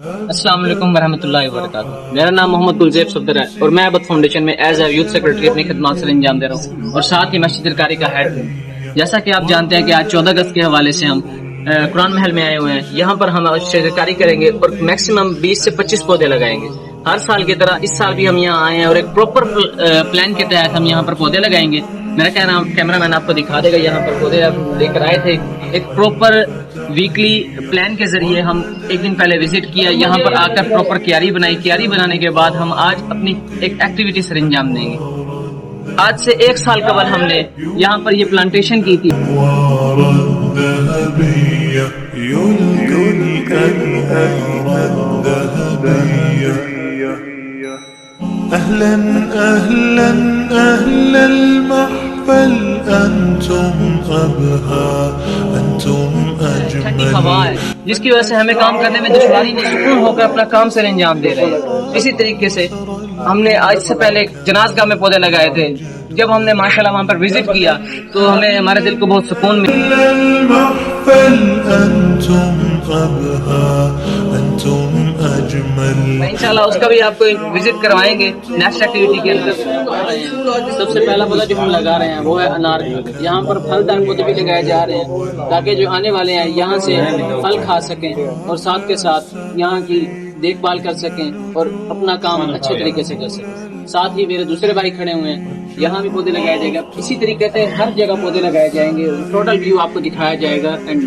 السلام علیکم ورحمۃ اللہ وبرکاتہ۔ میرا نام محمد گلزیب صفدر ہے اور میں ابد فاؤنڈیشن میں ایز اے یوتھ سیکرٹری اپنی خدمات سر انجام دے رہا ہوں اور ساتھ ہی مسجد القاری کا ہیڈ ہوں۔ جیسا کہ آپ جانتے ہیں کہ آج 14 اگست کے حوالے سے ہم قرآن محل میں آئے ہوئے ہیں۔ یہاں پر ہم شجرکاری کریں گے اور میکسیمم 20 سے 25 پودے لگائیں گے۔ ہر سال کی طرح اس سال بھی ہم یہاں آئے ہیں اور ایک پراپر پلان کے تحت ہم یہاں پر پودے لگائیں گے۔ میرا کیمرہ مین آپ کو دکھا دے گا، یہاں پر پودے لے کر آئے تھے۔ ایک پراپر ویکلی پلان کے ذریعے ہم ایک دن پہلے وزٹ کیا، یہاں پر آ کر پراپر کیاری بنائی۔ کیاری بنانے کے بعد ہم آج اپنی ایک ایکٹیویٹی سر انجام دیں گے۔ آج سے 1 سال قبل ہم نے یہاں پر یہ پلانٹیشن کی تھی۔ أهلا أهلا أهل المحفل أنتم أبهى أنتم ٹھنڈی ہوا ہے أجمل جس کی وجہ سے ہمیں کام کرنے میں دشواری نہیں، سکون ہو کر اپنا کام سر انجام دے رہے ہیں۔ اسی طریقے سے ہم نے آج سے پہلے جناز گاہ میں پودے لگائے تھے۔ جب ہم نے ماشاءاللہ وہاں پر وزٹ کیا تو ہمیں ہمارے دل کو بہت سکون ملا۔ المحفل أنتم أبهى أنتم أجمل انشاءاللہ اس کا بھی آپ کو وزٹ کروائیں گے نیکسٹ ایکٹیویٹی کے اندر۔ سب سے پہلا پودا جو ہم لگا رہے ہیں وہ ہے انار کا۔ یہاں پر پھلدار پودے بھی لگائے جا رہے ہیں تاکہ جو آنے والے ہیں یہاں سے پھل کھا سکیں اور ساتھ کے ساتھ یہاں کی دیکھ بھال کر سکیں اور اپنا کام اچھے طریقے سے کر سکیں۔ ساتھ ہی میرے دوسرے بھائی کھڑے ہوئے ہیں، یہاں بھی پودے لگائے جائے گا۔ اسی طریقے سے ہر جگہ پودے لگائے جائیں گے، ٹوٹل ویو آپ کو دکھایا جائے گا۔ اینڈ